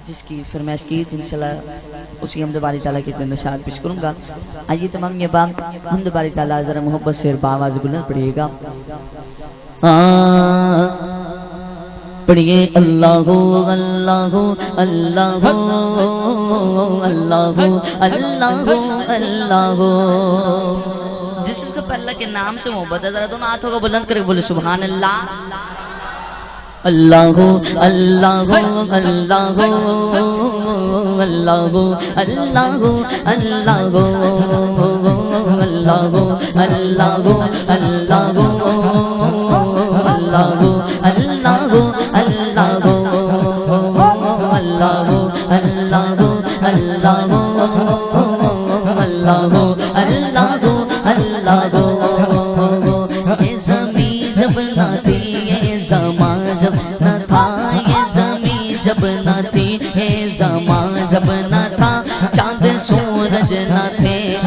جس کی فرمائش کی انشاءاللہ اسی حمد باری تعالیٰ کے چند اشعار پیش کروں گا. آئیے تمام یہ بات حمد باری تعالیٰ ذرا محبت سے اور بآواز بلند پڑھیے گا. پڑھیے اللہ اللہ اللہ اللہ اللہ اللہ. جس کو اللہ کے نام سے محبت ہے ذرا دونوں ہاتھوں کو بلند کر کے بولے سبحان اللہ. اللہ اللہ اللہ اللہ اللہ اللہ اللہ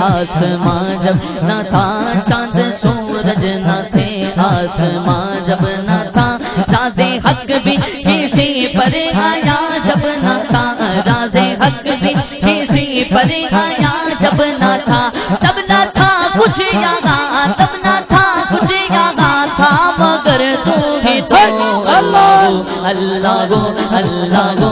آسمان جب نہ تھا چاند سورج نہ تھے آسمان جب نہ تھا راز حق بھی کسی پر آیا جب نہ تھا راز حق بھی کسی پر آیا جب نہ تھا تب نہ تھا کچھ یہاں تب نہ تھا کچھ یہاں تھا مگر تو ہی تو اللہ اللہ اللہ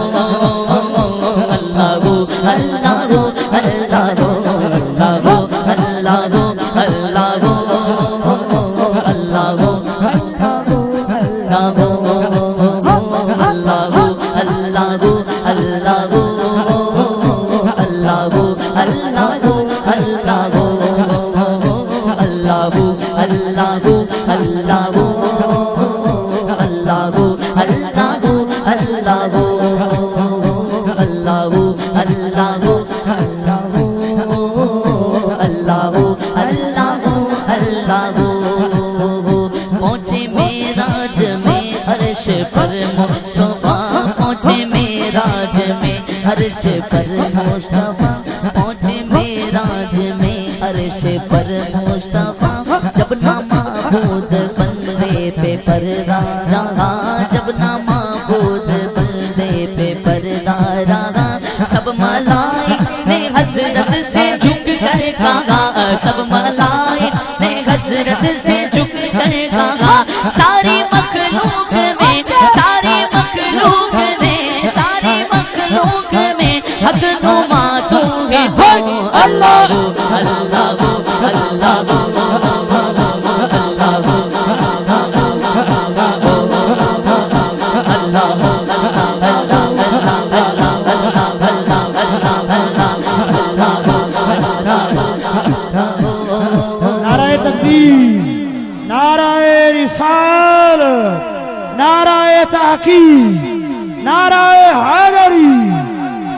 نعرہ حیدری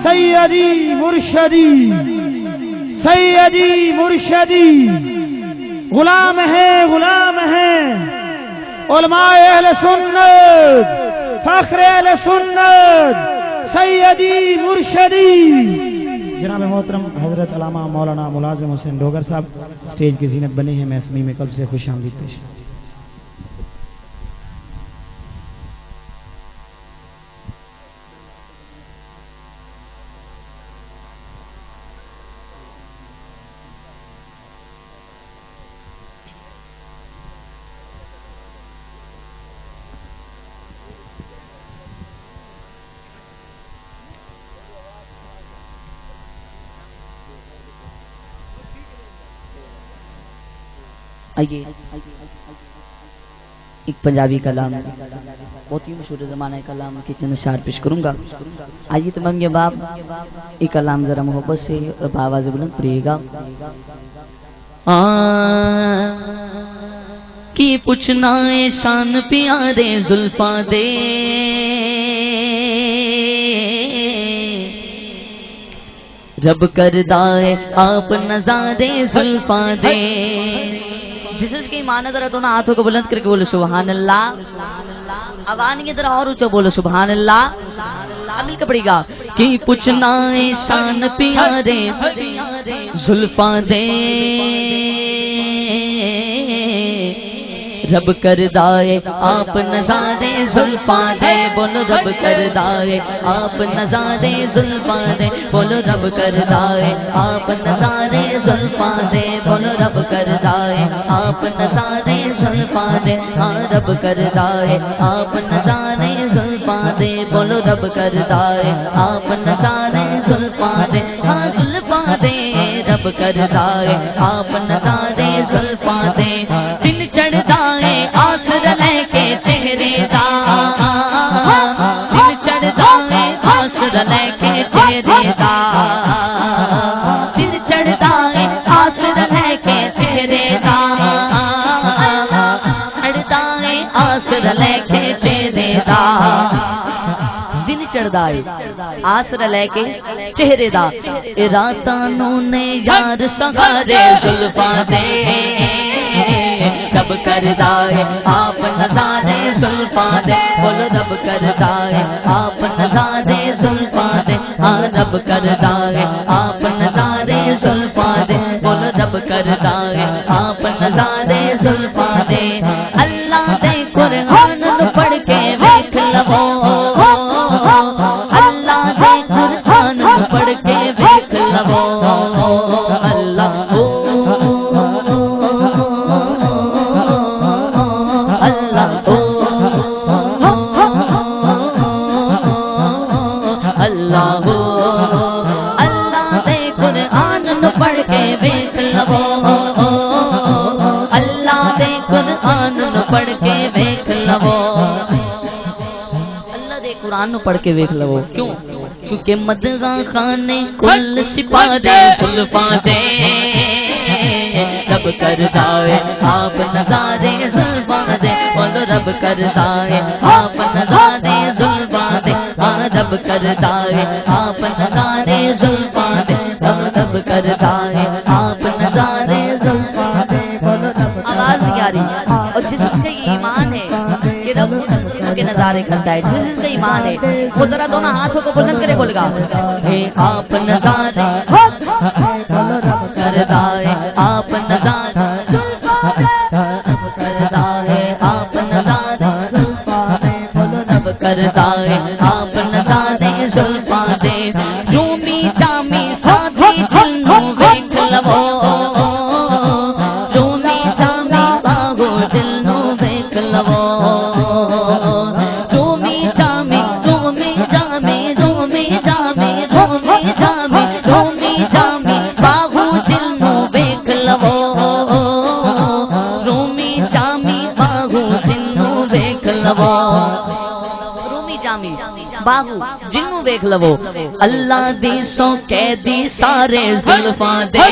سیدی مرشدی سیدی مرشدی غلام ہیں علماء اہل سنت فخر اہل سنت سیدی مرشدی جناب محترم حضرت علامہ مولانا ملازم حسین ڈوگر صاحب اسٹیج کی زینت بنے ہیں. میں اسمی میں قلب سے خوش آمدید پیش آئیے ایک پنجابی کلام بہت ہی مشہور زمانہ کلام کے چند اشعار پیش کروں گا. آئیے تمام یہ باپ ایک کلام ذرا محبت سے اور بآواز بلند پڑھیے گا. کی پوچھنا شان پیارے زلفاں دے رب کردائے آپ نظارے زلفاں دے. جس کی معنی ذرا دونوں ہاتھوں کو بلند کر کے بولو سبحان اللہ. آواز کی طرح اور اونچا بولو سبحان اللہ. مل کے پڑے گا کہ پوچھنا شان پیارے زلفاں دے رب کردائے آپ نظارے زلفاں دے بولو رب کردائے آپ نظارے زلفاں دے بولو رب کردائے آپ نظارے زلفاں دے بولو رب کردائے آپ نظارے زلفاں دے ہاں رب کردائے آپ نظارے زلفاں دے بولو رب کردائے آپ نظارے زلفاں دے ہاں زلفاں دے رب کردائے آپ نظارے زلفاں دے دل چڑھتا ہے آسر لے کے چہرے دا دل چڑھتا ہے آسر لے کے چہرے دا دل چڑھتا ہے آسر لے کے چہرے دا چڑھتا ہے آسر لے کے چہرے دا دل چڑھتا ہے آسر لے کے چہرے دا راتانوں نے یار سہارے زلفاں دے رب کردائے آپ نظارے زلفاں دے بولو رب کردائے آپ نظارے زلفاں دے ہاں رب کردائے آپ نظارے زلفاں دے بولو رب کردائے آپ نظارے زلفاں دے اللہ دے قرآن پڑھ کے ویکھ لو اللہ دے قرآن پڑھ کے ویکھ لو اللہ پڑھ کے ویکھ لو اللہ دے قرآن نو پڑھ کے ویکھ لو اللہ دے قرآن نو پڑھ کے ویکھ لو کیوں کیونکہ مدغا خانے کل سپارے زلفاں دے رب کردائے آپ نظارے زلفاں دے بولو رب کردائے آپ نظارے زلفاں دے ہاں رب کردائے آپ نظارے زلفاں دے رب کردائے آپ نظارے زلفاں دے آواز نہیں آ رہی اور جس کا یہ ایمان ہے کہ رب کے نظارے کرتا ہے جس کا ایمان ہے وہ ذرا دونوں ہاتھوں کو بلند کرے بولے گا آپ نظارے کردائے آپ نظارے کردائے آپ نظارے رب کردائے آپ نظارے زلفاں دے رومی جامی ساتھی دل نو ویکھ لو رومی جامی باہو دل نو ویکھ لو رومی جامی رومی جامی رومی جامی رومی جامی رومی جامی باہو دل نو ویکھ لو رومی جامی باہو دل نو ویکھ لو رومی جامی باہو جنوں ویکھ لو اللہ دی سو قیدی سارے زلفاں دے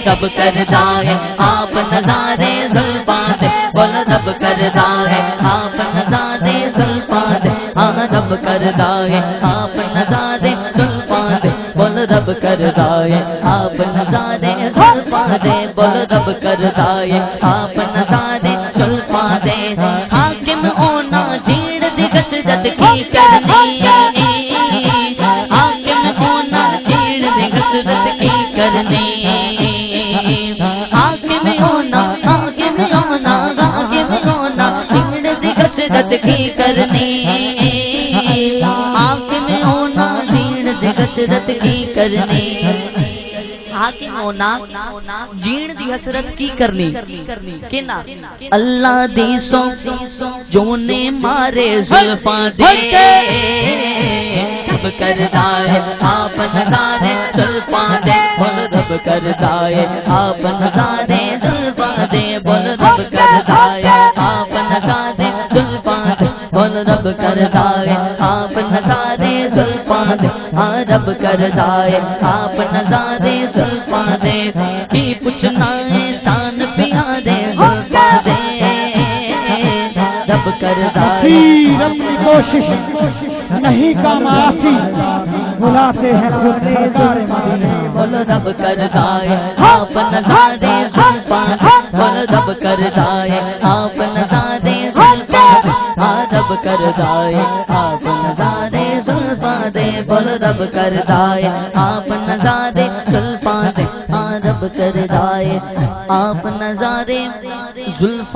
رب کردائے آپ نظارے زلفاں دے بولو رب کردائے آپ نظارے زلفاں دے ہاں رب کردائے آپ نظارے زلفاں دے بولو رب کردائے آپ نظارے زلفاں دے بولو رب کردائے آپ نظارے زلفاں دے حاکم ہونا جھیڑ دی کثرت کی کرنی حاکم ہونا جھیڑ دی کثرت کی کرنی حاکم ہونا حاکم ہونا حاکم ہونا جھیڑ دی کثرت کی کرنی حاکم ہونا جھیڑ دی کثرت کی کرنی حاکم ہونا جین دی حسرت کی کرنی کنا اللہ دی سو جو نے مارے زلفاں دے رب کردائے آپ نظارے زلفاں دے بول رب کردائے آپ نظارے زلفاں دے بول رب کردائے آپ نظارے زلفاں دے بول رب کردائے آپ نظارے زلفاں دے ہاں رب کردائے آپ نظارے زلفاں دے کی پوچھنا ہے شان پیارے زلفاں دے رب کردائے اپنی کوشش نہیں کام آتی بلاتے ہیں خود سرکار مدینہ بولو رب کردائے آپ نظارے زلفاں دے بولو رب کردائے آپ نظارے زلفاں دے ہاں رب کردائے آپ نظارے زلفاں دے بولو رب کردائے آپ نظارے زلفاں دے ہاں رب کردائے آپ نظارے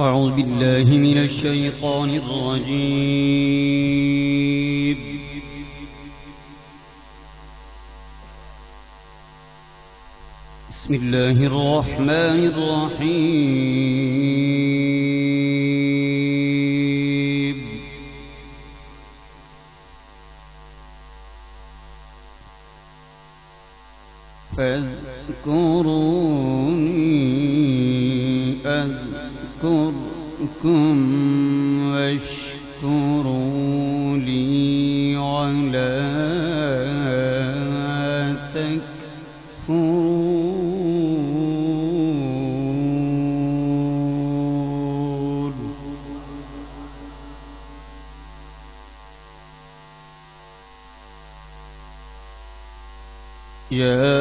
أعوذ بالله من الشيطان الرجيم. بسم الله الرحمن الرحيم. فاذكروني أذكركم واشكروا لي ولا تكفرون. يا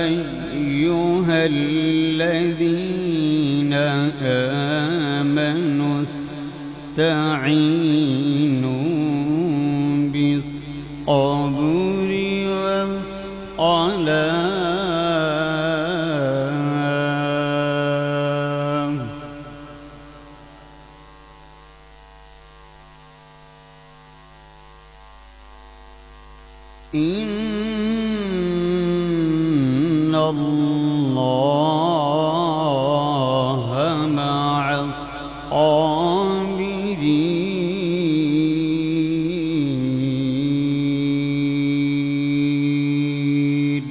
أيها الذين آمنوا استعينوا بالصبر والصلاة إن الله مع الصابرين.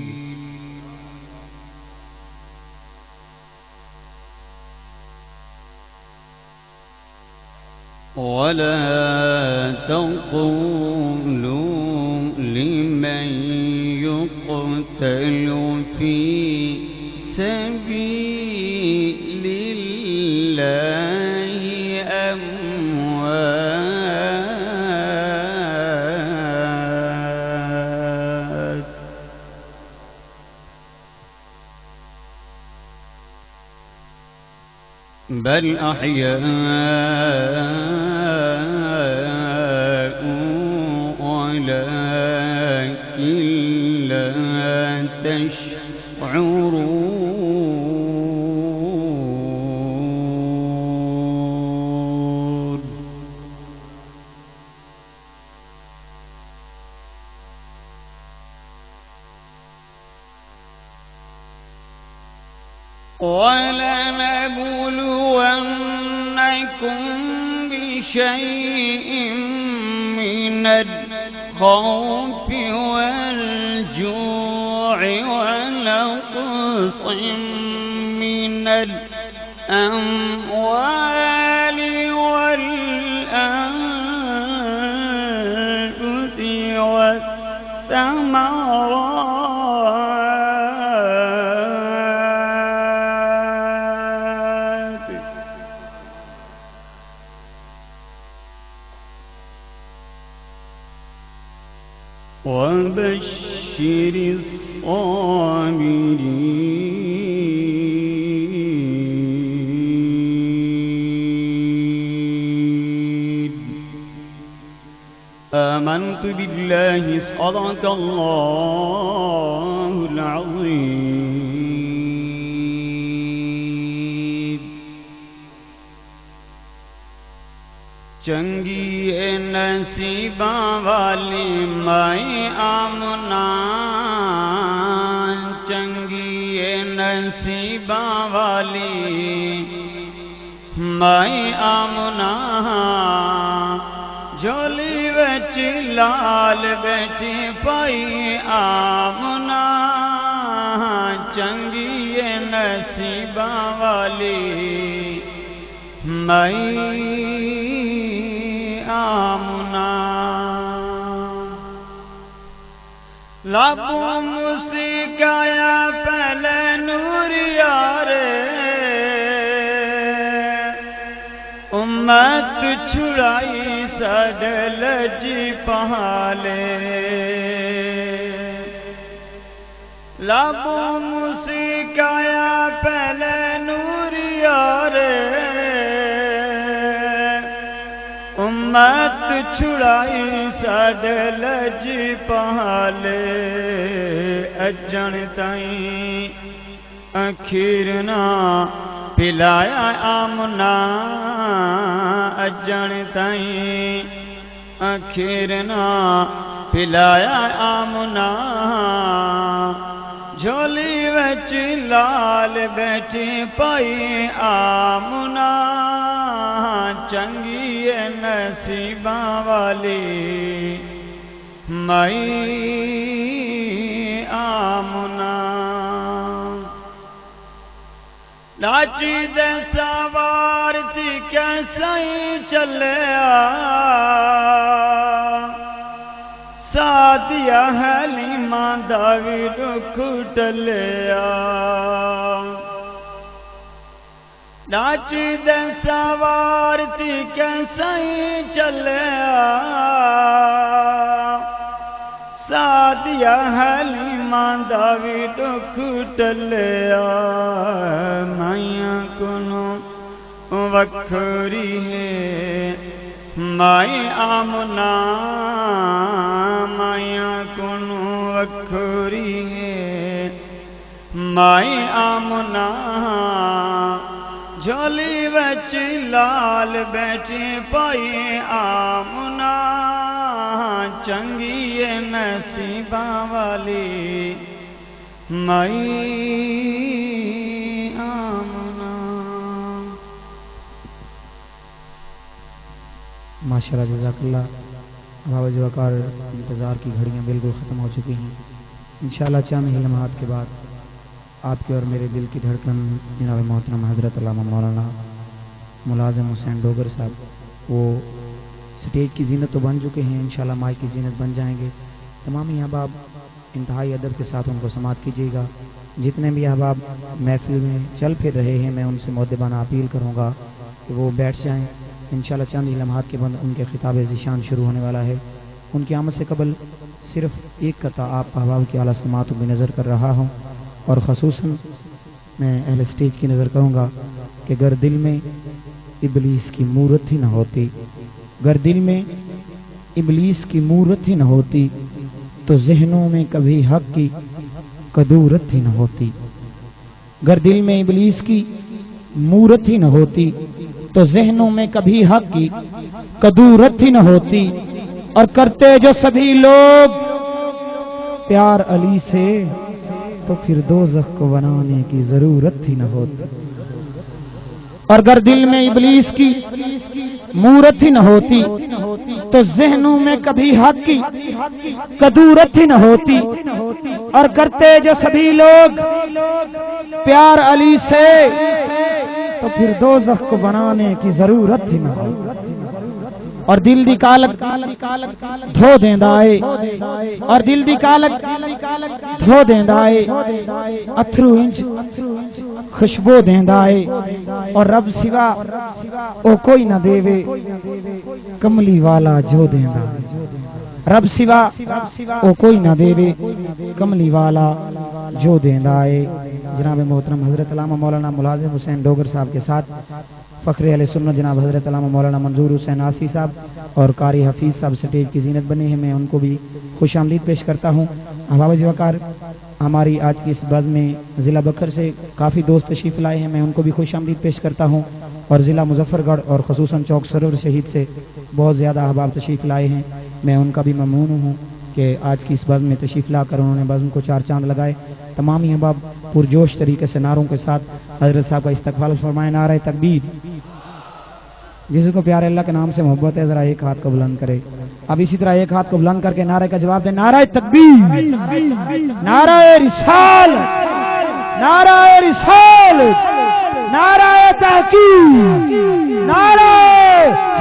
ولا تقولوا لمن يقتل في سبيل الله أموات بل أحياء ولكن لا تشعرون. ولنبلونكم بشيء من الخوف والجوع ونقص من الأموال والأنفس والثمرات وبشر الصابرين. آمنت بالله صدق الله العظيم. چنگی اے نصیباں والی مائی آمنہ، چنگی اے نصیباں والی مائی آمنہ، جھولی وچ لال بیٹھی پائی آمنہ، چنگی اے نصیباں والی مائی آمنہ۔ لبوں مسکایا پہلے نور یارے، امت چھڑائی ساڈے لجی پہالے، لبوں مسکایا پہلے نور یارے، امت چھڑائی ساڈے لجی پہالے، اجن تائیں اخیر نہ پلایا آمنہ، اجن تائیں اخیر نہ پلایا آمنہ، جھولی وچ لال بیٹھی پائی آمنہ، چنگی اے نصیباں والی مائی آمنہ۔ لاچی دے سوار تھی کیسے چلیا، سادیا حلیمہ دا وی رخ ٹلیا، لاچی دے سوار تھی کیسے چلیا، سادیا حلیمہ دا وی رخ ٹلیا، مائیاں کنوں وکھری ہے مائی آمنہ، مائیاں کنوں وکھری ہے مائی آمنہ، جھولی وچ لال بیٹھی پائی آمنہ، چنگی اے نصیباں والی مائی آمنہ۔ ماشاءاللہ جزاک اللہ۔ باوجہ وقار انتظار کی گھڑیاں بالکل ختم ہو چکی ہیں، انشاءاللہ چند ہی لمحات کے بعد آپ کے اور میرے دل کی دھڑکن جناب محترم حضرت علامہ مولانا ملازم حسین ڈوگر صاحب، وہ سٹیج کی زینت تو بن چکے ہیں، انشاءاللہ مائی کی زینت بن جائیں گے۔ تمام احباب انتہائی ادب کے ساتھ ان کو سماعت کیجیے گا۔ جتنے بھی احباب محفل میں چل پھر رہے ہیں، میں ان سے مؤدبانہ اپیل کروں گا کہ وہ بیٹھ جائیں، انشاءاللہ چند ہی لمحات کے بعد ان کے خطاب ذیشان شروع ہونے والا ہے۔ ان کی آمد سے قبل صرف ایک قطعہ آپ احباب کی اعلیٰ سماعتوں کی نظر کر رہا ہوں، اور خصوصاً میں اہل سٹیج کی نظر کروں گا کہ گر دل میں ابلیس کی مورت ہی نہ ہوتی، گر دل میں ابلیس کی مورت ہی نہ ہوتی تو ذہنوں میں کبھی حق کی قدورت ہی نہ ہوتی، گر دل میں ابلیس کی مورت ہی نہ ہوتی تو ذہنوں میں کبھی حق کی قدورت ہی نہ ہوتی، اور کرتے جو سبھی لوگ پیار علی سے تو پھر دوزخ کو بنانے کی ضرورت ہی نہ ہوتی، اور اگر دل میں ابلیس کی مورت ہی نہ ہوتی تو ذہنوں میں کبھی حق کی قدورت ہی نہ ہوتی، اور کرتے جو سبھی لوگ پیار علی سے تو پھر دوزخ کو بنانے کی ضرورت ہی نہ ہوتی، اور دل دی کالک دھو دیندا اے، اور دل دی کالک دھو دیندا اے، اتھرو انج خوشبو دیندا اے، اور رب سوا او کوئی نہ دیوے کملی والا جو دیندا، رب سوا او کوئی نہ دیوے کملی والا جو دیندا اے۔ جناب محترم حضرت علامہ مولانا ملازم حسین ڈوگر صاحب کے ساتھ فخر اہل سنت جناب حضرت علامہ مولانا منظور حسین آسی صاحب اور قاری حفیظ صاحب سٹیج کی زینت بنے ہیں، میں ان کو بھی خوش آمدید پیش کرتا ہوں۔ احباب وقار، ہماری آج کی اس بز میں ضلع بکر سے کافی دوست تشریف لائے ہیں، میں ان کو بھی خوش آمدید پیش کرتا ہوں۔ اور ضلع مظفر گڑھ اور خصوصاً چوک سرور شہید سے بہت زیادہ احباب تشریف لائے ہیں. میں ان کا بھی ممنون ہوں کہ آج کی اس بزم میں تشریف لا کر انہوں نے بزم کو چار چاند لگائے. تمام ہی احباب پرجوش طریقے سے نعروں کے ساتھ حضرت صاحب کا استقبال فرمائے. نعرہ تکبیر. جس کو پیارے اللہ کے نام سے محبت ہے ذرا ایک ہاتھ کو بلند کرے. اب اسی طرح ایک ہاتھ کو بلند کر کے نعرے کا جواب دے. نعرہ تکبیر، نعرہ رسالت، نعرہ رسالت، نعرہ تحقیق، نعرہ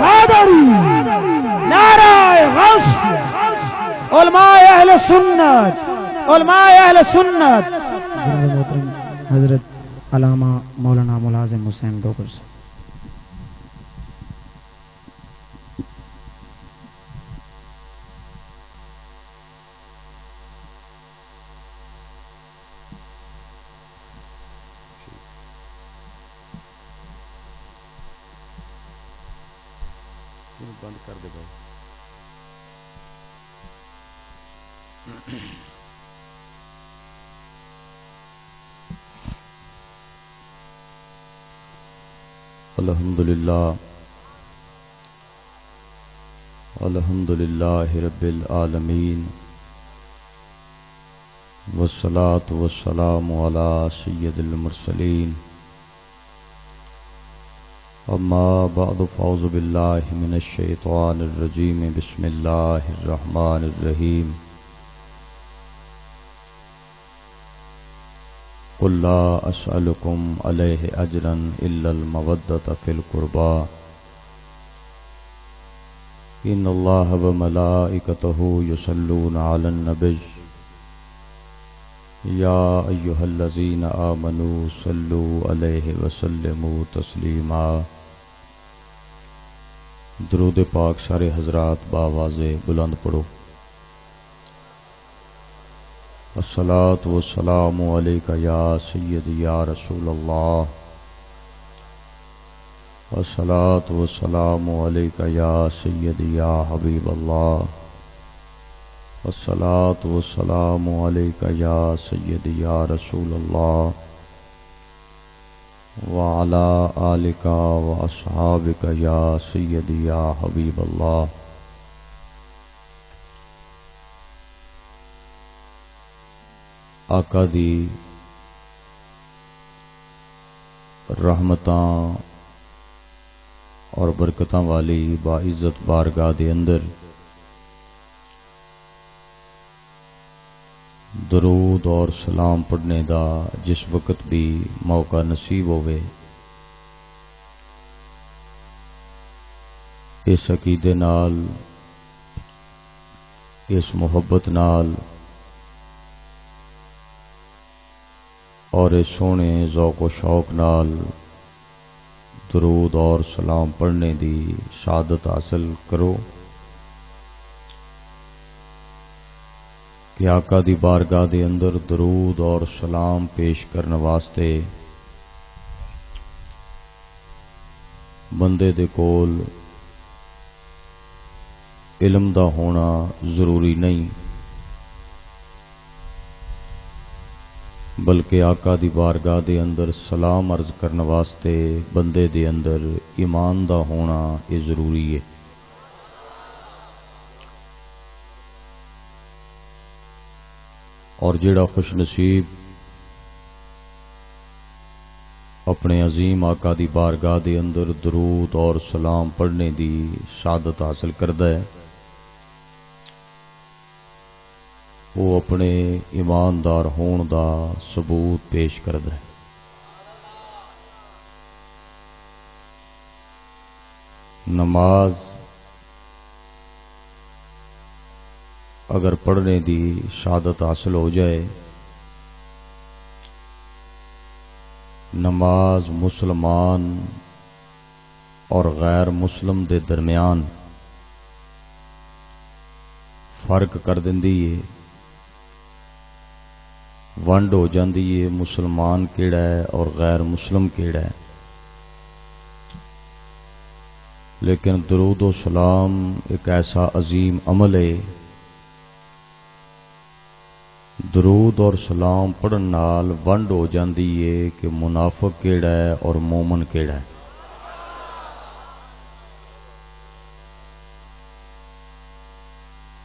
حیدری، نعرہ غوث. علماء اہل سنت، علماء اہل سنت. جناب محترم حضرت علامہ مولانا ملازم حسین ڈوگر سے. بند کر دے بھائی. الحمدللہ الحمدللہ رب العالمین والصلاة والسلام علی سید المرسلین. اما بعد فاعوذ باللہ من الشیطان الرجیم. بسم اللہ الرحمن الرحیم. قل لا اسألکم علیہ اجرا الا المودۃ فی القربى ان اللہ وملائکتہ یصلون علی النبی یا ایہا الذین آمنوا صلوا علیہ وسلموا تسلیما. درود پاک سارے حضرات بآواز بلند پڑھو. الصلاۃ والسلام علیک یا سیدی یا رسول اللہ. الصلاۃ والسلام علیک یا سیدی یا حبیب اللہ. الصلاۃ والسلام علیک یا سیدی یا رسول اللہ وعلی آلک واصحابک یا سیدی یا حبیب اللہ. آقا دی رحمتاں اور برکتاں والی باعزت بارگاہ دے اندر درود اور سلام پڑھنے دا جس وقت بھی موقع نصیب ہوئے اس عقیدے نال، اس محبت نال اور اس سونے ذوق و شوق نال درود اور سلام پڑھنے دی سعادت حاصل کرو کہ آقا دی بارگاہ دے اندر درود اور سلام پیش کرنے واسطے بندے دے کول علم دا ہونا ضروری نہیں، بلکہ آقا دی بارگاہ دے اندر سلام عرض کرنے واسطے بندے دے اندر ایمان دا ہونا یہ ضروری ہے. اور جڑا خوش نصیب اپنے عظیم آقا دی بارگاہ دے اندر درود اور سلام پڑھنے دی سعادت حاصل کردا ہے، وہ اپنے ایماندار ہون دا ثبوت پیش کردا ہے. نماز اگر پڑھنے دی شہادت حاصل ہو جائے، نماز مسلمان اور غیر مسلم دے درمیان فرق کر دیندی ہے، ونڈ ہو جاندی ہے مسلمان کیڑا ہے اور غیر مسلم کیڑا ہے. لیکن درود و سلام ایک ایسا عظیم عمل ہے، درود اور سلام پڑھن نال ونڈ ہو جاندی ہے کہ منافق کیڑا ہے اور مومن کیڑا ہے.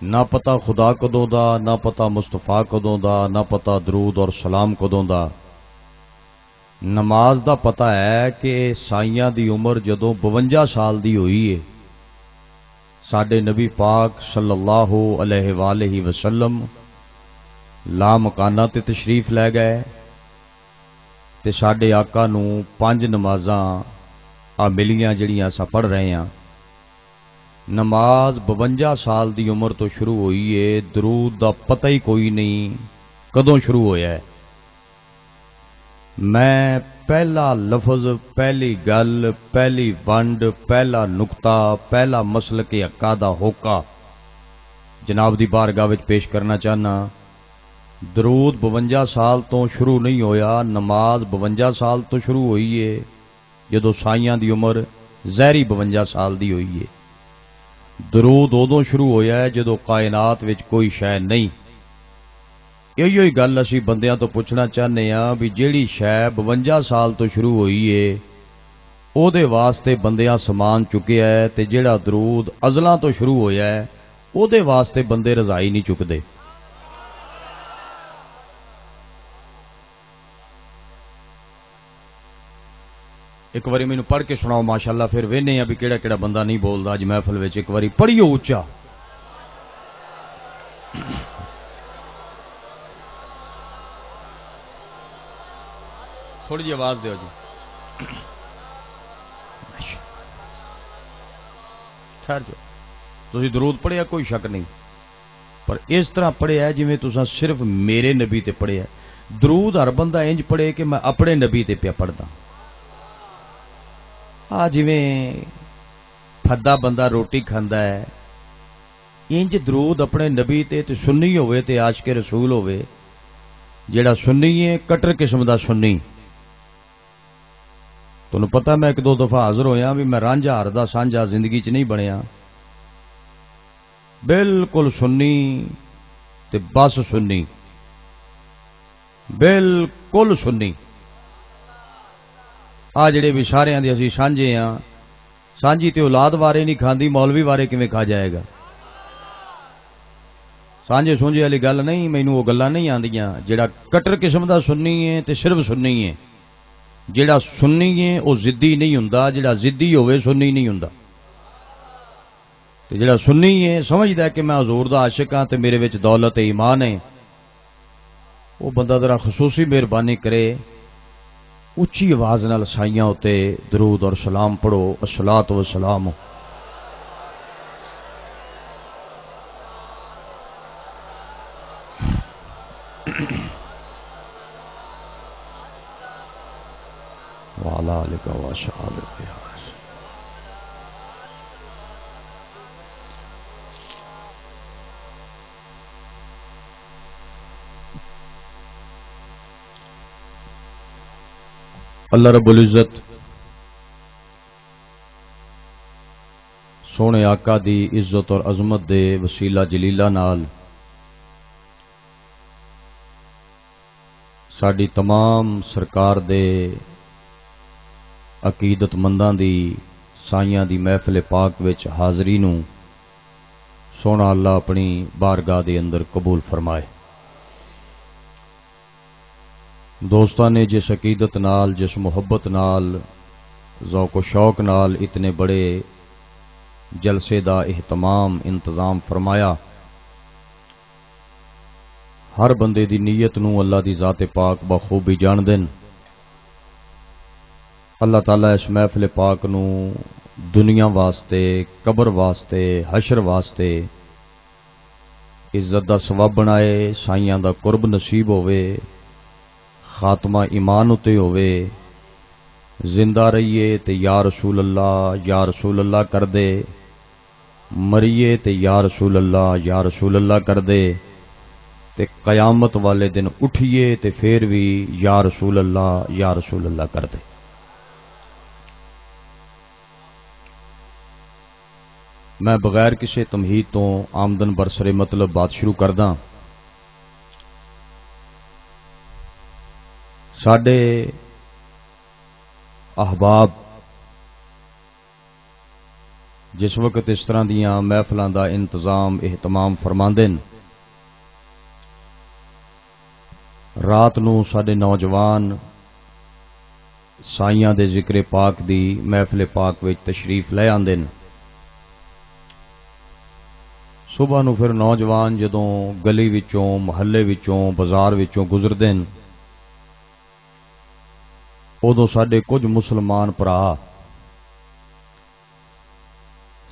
نہ پتہ خدا کدوں دا، نہ پتہ مصطفیٰ کدوں دا، نہ پتہ درود اور سلام کدوں دا۔ نماز دا پتہ ہے کہ سائیاں دی عمر جدوں 52 سال دی ہوئی ہے، ساڈے نبی پاک صلی اللہ علیہ وآلہ وسلم لا مکانہ تے تشریف لے گئے تے ساڈے آقا نوں 5 نمازاں ملیاں جڑیاں اساں پڑھ رہے ہیں۔ نماز 52 سال دی عمر تو شروع ہوئی ہے، درود دا پتہ ہی کوئی نہیں کدوں شروع ہویا ہے۔ میں پہلا لفظ، پہلی گل، پہلی ونڈ، پہلا نقطہ، پہلا مسلک حقا دا ہوکا جناب دی بارگاہ وچ پیش کرنا چاہنا۔ درود 52 سال تو شروع نہیں ہویا، نماز 52 سال تو شروع ہوئی ہے جدو سائیاں دی عمر ظاہری 52 سال دی ہوئی ہے۔ درود ادوں شروع ہویا ہے جدو کائنات وچ کوئی شے نہیں۔ یہی گل اسی بندیاں تو پوچھنا چاہنے ہاں بھی جیڑی شے 52 سال تو شروع ہوئی ہے او دے واسطے بندیاں سامان چکیا ہے، تے جیڑا درود ازلاں تو شروع ہویا ہے او دے واسطے بندے رضائی نہیں چکدے۔ ایک باری مینوں پڑھ کے سناؤ ماشاءاللہ، پھر وینے بھی کیڑا کیڑا بندہ نہیں بولدا اج محفل وچ۔ ایک باری پڑھیو اچا۔ تھوڑی جی آواز دیو جی۔ ٹھہر جو، تسی درود پڑھیا کوئی شک نہیں، پر اس طرح پڑھیا ہے جویں تساں صرف میرے نبی تے پڑھیا ہے۔ درود ہر بندہ انج پڑھے کہ میں اپنے نبی تے پیا پڑھدا۔ جویں پھدا بندہ روٹی کھاندا ہے، انج درود اپنے نبی تے سنی ہوئے تے عاشق رسول ہوئے۔ جیڑا سنی ہے کٹر قسم دا سنی، تمہیں پتہ میں ایک دو دفعہ حاضر ہویا بھی میں رانجھا ہردا سانجھا زندگی چ نہیں بنیا، بالکل سنی تے بس سنی، بالکل سنی۔ جڑے بھی سارے دے اسی سانجھے ہاں، سانجھی تے اولاد وارے نہیں کھاندی، مولوی وارے کیویں کھا جائے گا؟ سانجھے سونجھے والی گل نہیں، مینوں وہ گلاں نہیں آندیاں۔ جڑا کٹر قسم دا سنی ہے تے صرف سنی ہے، جڑا سنی ہے وہ ضدی نہیں ہوندا، جڑا ضدی ہوئے سنی نہیں ہوندا۔ تے جڑا سنی ہے سمجھدا ہے کہ میں حضور دا عاشق ہاں تے میرے وچ دولت ایمان ہے، وہ بندہ ذرا خصوصی مہربانی کرے، اچھی آواز نال سائیاں ہوتے درود اور سلام پڑھو۔ الصلاۃ والسلام وعلی آلک وصحبک۔ اللہ رب العزت سونے آقا دی عزت اور عظمت دے وسیلہ جلیلہ نال ساڈی تمام سرکار دے عقیدت منداں دی سائیاں دی محفل پاک وچ حاضری نوں سونا اللہ اپنی بارگاہ دے اندر قبول فرمائے۔ دوستاں نے جس عقیدت نال، جس محبت نال، ذوق و شوق نال اتنے بڑے جلسے دا اہتمام انتظام فرمایا، ہر بندے دی نیت نوں اللہ دی ذات پاک بخوبی جان دین۔ اللہ تعالیٰ اس محفل پاک نوں دنیا واسطے، قبر واسطے، حشر واسطے عزت دا سبب بنائے، سائیاں دا قرب نصیب ہوئے، خاتمہ ایمان اتے ہوئے، زندہ رہیے تے یا رسول اللہ کر دے، مریے تے یا رسول اللہ کر دے، تے قیامت والے دن اٹھیے تے پھر بھی یا رسول اللہ کر دے۔ میں بغیر کسی تمہید تو آمدن برسرے مطلب بات شروع کردا۔ ساڈے احباب جس وقت اس طرح دیاں محفلاں دا انتظام اہتمام فرماندے نے، رات نو ساڈے نوجوان سائیاں دے ذکر پاک دی محفل پاک وچ تشریف لے آندے نے۔ صبح نو پھر نوجوان جدوں گلی وچوں، محلے وچوں، بازار وچوں گزردے نے، ادوں ساڈے کچھ مسلمان پرا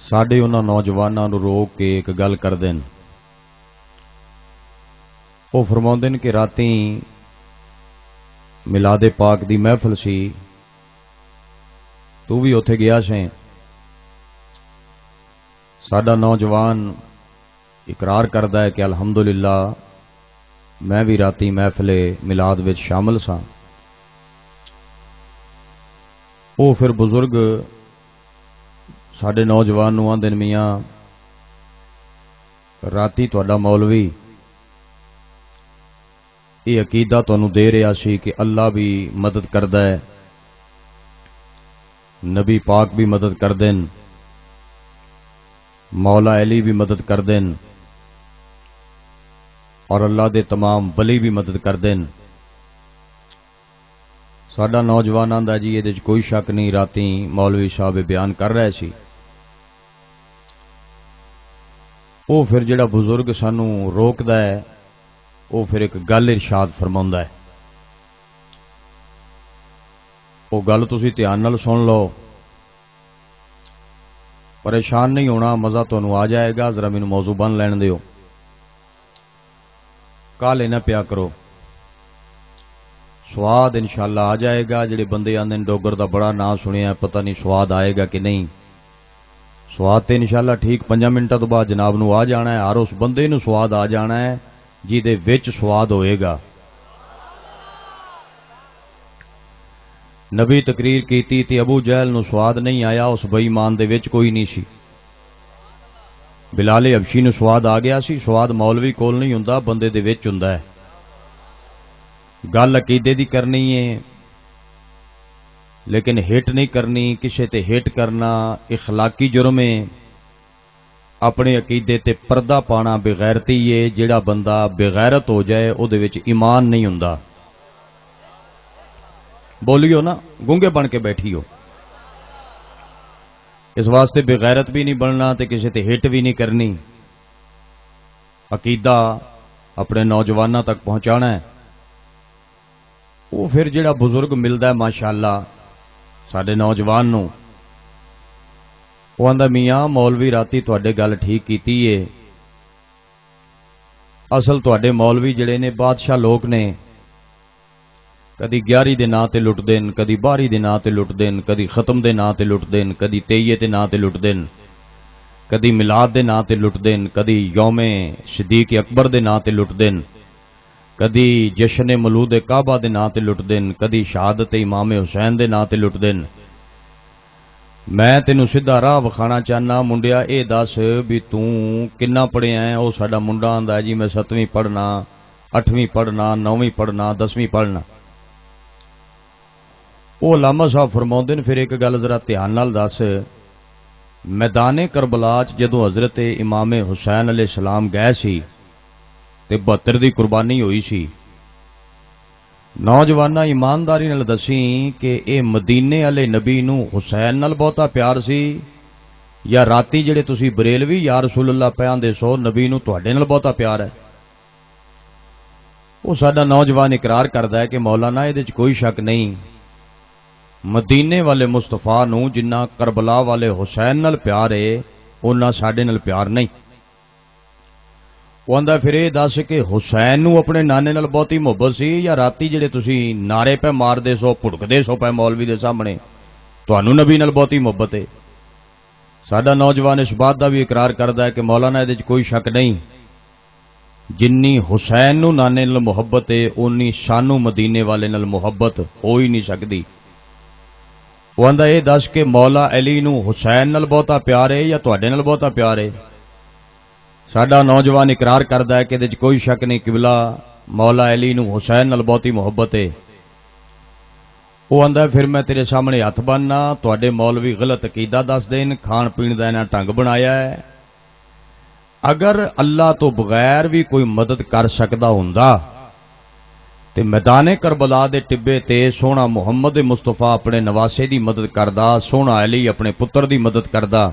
ساڈے انہاں نوجواناں نو روک کے ایک گل کردے نے۔ وہ فرماؤندے نے کہ راتی میلاد پاک دی محفل سی، تو بھی اوتھے گیا سیں۔ ساڈا نوجوان اقرار کردا ہے کہ الحمدللہ میں بھی راتی محفل میلاد وچ شامل ساں۔ وہ پھر بزرگ ساڈے نوجوان نو آندے نے، میاں راتی تہاڈا مولوی یہ عقیدہ تانوں دے رہا سی کہ اللہ بھی مدد کردا ہے، نبی پاک بھی مدد کردے نے، مولا علی بھی مدد کردے نے، اور اللہ دے تمام ولی بھی مدد کردے نے۔ ساڈا نوجوان آندا جی یہ کوئی شک نہیں، راتی مولوی صاحب بیان کر رہے سی۔ وہ پھر جڑا بزرگ سانوں روکدا ہے، وہ پھر ایک گل ارشاد فرماوندا ہے۔ وہ گل تسی دھیان نال سن لو، پریشان نہیں ہونا، مزہ تانوں آ جائے گا۔ ذرا مینوں موضوع بن لین دیو، کالے نہ پیا کرو، سواد انشاءاللہ آ جائے گا۔ جڑے بندے آندے ڈوگر دا بڑا نام سنیا، پتہ نہیں سواد آئے گا کہ نہیں۔ سواد تے انشاءاللہ ٹھیک 5 منٹاں تو بعد جناب نو آ جانا ہے، ہر اس بندے نو سواد آ جانا ہے جی دے وچ سواد ہوئے گا۔ نبی تقریر کیتی تے ابو جہل نو سواد نہیں آیا، اس بے ایمان دے وچ کوئی نہیں سی۔ بلال حبشی نو سواد آ گیا سی۔ سواد مولوی کول نہیں ہوندا، بندے دے وچ ہوندا ہے۔ گل عقیدے دی کرنی ہے، لیکن ہٹ نہیں کرنی، کسے تے ہٹ کرنا اخلاقی جرم ہے۔ اپنے عقیدے تے پردہ پانا بغیرتی ہے۔ جڑا بندہ بغیرت ہو جائے او دے وچ ایمان نہیں ہوندا۔ بولیو نا، گونگے بن کے بیٹھی ہو۔ اس واسطے بغیرت بھی نہیں بننا تے کسے تے ہٹ بھی نہیں کرنی۔ عقیدہ اپنے نوجوانوں تک پہنچانا ہے۔ وہ پھر جڑا بزرگ ملدا ہے ماشاءاللہ ساڈے نوجوان نو، وہ آندا میاں مولوی راتی تواڈے گل ٹھیک کیتی ہے، اصل تواڈے مولوی جڑے نے بادشاہ لوگ نے، کدی 11 دے نام تے لٹ دین، کدی 12 دے نام تے لٹ دین، کدی ختم دے نام تے لٹ دین، کدی 23 دے نام تے لٹ دین، کدی میلاد دے نام تے لٹ دین، کدی یوم صدیق اکبر دے نام تے لٹ دین، کدی جشن مولود کعبہ دے نام تے لٹ دین، کدی شہادت امام حسین دے نام تے لٹ دین۔ میں تینوں سیدھا راہ وکھانا چاہنا، منڈیا اے دس بھی توں کنا پڑھیا ہے؟ او ساڈا منڈا آندا ہے جی میں 7ویں پڑھنا، 8ویں پڑھنا، 9ویں پڑھنا، 10ویں پڑھنا۔ وہ علامہ صاحب فرماؤندے نے پھر ایک گل ذرا دھیان نال دس، میدان کربلا جدوں حضرت امام حسین علیہ السلام گئے سی تے 72 دی قربانی ہوئی سی، نوجوانہ ایمانداری نال دسیں کہ اے مدینے والے نبی نو حسین نال بہتا پیار سی یا راتی جڑے تسی بریلوی یا رسول اللہ پیاندے سو نبی نو تواڈے نال بہتا پیار ہے؟ وہ ساڈا نوجوان اقرار کردا ہے کہ مولانا اے دے وچ کوئی شک نہیں، مدینے والے مصطفیٰ نو جنہ کربلا والے حسین نال پیار ہے اونا ساڈے نال پیار نہیں۔ وہ آندا پھر یہ دس کہ حسین نو اپنے نانے نال بہتی محبت سی یا راتی جڑے تسی نعرے پہ مار دے سو پھڑکدے سو پہ مولوی دے سامنے تانوں نبی نال بہتی محبت ہے؟ ساڈا نوجوان اس بات دا بھی اقرار کردا ہے کہ مولانا دے وچ کوئی شک نہیں، جنی حسین نو نانے نال محبت ہے اونی سانو مدینے والے نال محبت ہو ہی نہیں سکدی۔ وہ آندا یہ دس کہ مولا علی نو حسین نال بہتا پیار ہے یا تواڈے نال بہتا پیار ہے؟ ساڈا نوجوان اقرار کردا ہے کہ دے وچ کوئی شک نہیں قبلہ، مولا علی نو حسین نال بہتی محبت ہے۔ ਉਹ ਆਂਦਾ ਫਿਰ ਮੈਂ ਤੇਰੇ ਸਾਹਮਣੇ ਹੱਥ ਬੰਨ੍ਹਣਾ, ਤੁਹਾਡੇ ਮੌਲਵੀ ਗਲਤ ਅਕੀਦਾ ਦੱਸ ਦੇਣ, ਖਾਣ ਪੀਣ ਦਾ ਇਹਨਾਂ ਢੰਗ ਬਣਾਇਆ ਹੈ। ਅਗਰ ਅੱਲਾਹ ਤੋਂ ਬਗੈਰ ਵੀ ਕੋਈ ਮਦਦ ਕਰ ਸਕਦਾ ਹੁੰਦਾ ਤੇ ਮੈਦਾਨੇ ਕਰਬਲਾ ਦੇ ਟਿੱਬੇ ਤੇ ਸੋਹਣਾ ਮੁਹੰਮਦ ਮੁਸਤਫਾ ਆਪਣੇ ਨਵਾਸੇ ਦੀ ਮਦਦ ਕਰਦਾ, ਸੋਹਣਾ ਅਲੀ ਆਪਣੇ ਪੁੱਤਰ ਦੀ ਮਦਦ ਕਰਦਾ,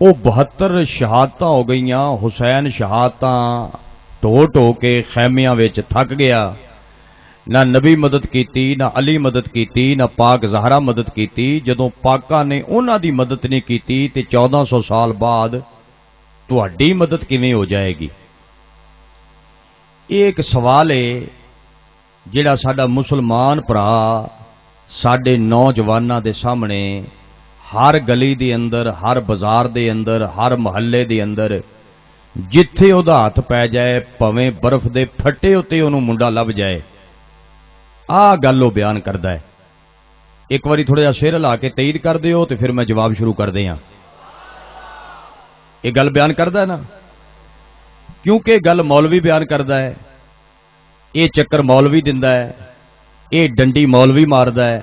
ਉਹ 72 ਸ਼ਹਾਦਤਾਂ ਹੋ ਗਈਆਂ। ਹੁਸੈਨ ਸ਼ਹਾਦਤਾਂ ਢੋ ਢੋ ਕੇ ਖੈਮਿਆਂ ਵਿੱਚ ਥੱਕ ਗਿਆ। ਨਾ ਨਬੀ ਮਦਦ ਕੀਤੀ, ਨਾ ਅਲੀ ਮਦਦ ਕੀਤੀ, ਨਾ ਪਾਕ ਜ਼ਹਰਾ ਮਦਦ ਕੀਤੀ। ਜਦੋਂ ਪਾਕਾਂ ਨੇ ਉਹਨਾਂ ਦੀ ਮਦਦ ਨਹੀਂ ਕੀਤੀ ਤੇ 1400 ਸਾਲ ਬਾਅਦ ਤੁਹਾਡੀ ਮਦਦ ਕਿਵੇਂ ਹੋ ਜਾਏਗੀ? ਇਹ ਇੱਕ ਸਵਾਲ ਹੈ ਜਿਹੜਾ ਸਾਡਾ ਮੁਸਲਮਾਨ ਭਰਾ ਸਾਡੇ ਨੌਜਵਾਨਾਂ ਦੇ ਸਾਹਮਣੇ ਹਰ ਗਲੀ ਦੇ ਅੰਦਰ, ਹਰ ਬਾਜ਼ਾਰ ਦੇ ਅੰਦਰ, ਹਰ ਮੁਹੱਲੇ ਦੇ ਅੰਦਰ ਜਿੱਥੇ ਉਹਦਾ ਹੱਥ ਪੈ ਜਾਏ, ਭਾਵੇਂ ਬਰਫ਼ ਦੇ ਫੱਟੇ ਉੱਤੇ ਉਹਨੂੰ ਮੁੰਡਾ ਲੱਭ ਜਾਏ, ਆਹ ਗੱਲ ਉਹ ਬਿਆਨ ਕਰਦਾ ਹੈ। ਇੱਕ ਵਾਰੀ ਥੋੜਾ ਜਿਹਾ ਸ਼ੇਰ ਲਾ ਕੇ ਤਈਦ ਕਰ ਦਿਓ ਤੇ ਫਿਰ ਮੈਂ ਜਵਾਬ ਸ਼ੁਰੂ ਕਰਦੇ ਹਾਂ। ਇਹ ਗੱਲ ਬਿਆਨ ਕਰਦਾ ਹੈ ਨਾ, ਕਿਉਂਕਿ ਇਹ ਗੱਲ ਮੌਲਵੀ ਬਿਆਨ ਕਰਦਾ ਹੈ, ਇਹ ਚੱਕਰ ਮੌਲਵੀ ਦਿੰਦਾ ਹੈ, ਇਹ ਡੰਡੀ ਮੌਲਵੀ ਮਾਰਦਾ ਹੈ।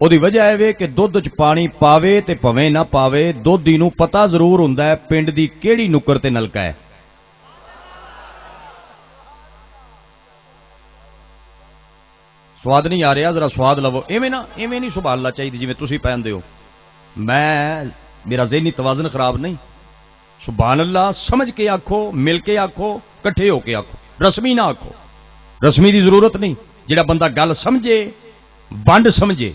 ਉਹਦੀ ਵਜ੍ਹਾ ਇਹ ਵੇ ਕਿ ਦੁੱਧ 'ਚ ਪਾਣੀ ਪਾਵੇ ਤੇ ਭਵੇਂ ਨਾ ਪਾਵੇ, ਦੁੱਧੀ ਨੂੰ ਪਤਾ ਜ਼ਰੂਰ ਹੁੰਦਾ ਹੈ ਪਿੰਡ ਦੀ ਕਿਹੜੀ ਨੁੱਕਰ ਤੇ ਨਲਕਾ ਹੈ। ਸਵਾਦ ਨਹੀਂ ਆ ਰਿਹਾ, ਜ਼ਰਾ ਸਵਾਦ ਲਵੋ। ਐਵੇਂ ਨਹੀਂ ਸੁਭਾਨ ਅੱਲਾਹ ਚਾਹੀਦੀ ਜਿਵੇਂ ਤੁਸੀਂ ਪਹਿਨਦੇ ਹੋ। ਮੇਰਾ ਜ਼ਿਹਨੀ ਤਵਾਜ਼ਨ ਖਰਾਬ ਨਹੀਂ। ਸੁਭਾਨ ਅੱਲਾਹ ਸਮਝ ਕੇ ਆਖੋ, ਮਿਲ ਕੇ ਆਖੋ, ਇਕੱਠੇ ਹੋ ਕੇ ਆਖੋ, ਰਸਮੀ ਨਾ ਆਖੋ। ਰਸਮੀ ਦੀ ਜ਼ਰੂਰਤ ਨਹੀਂ। ਜਿਹੜਾ ਬੰਦਾ ਗੱਲ ਸਮਝੇ, ਵੰਡ ਸਮਝੇ।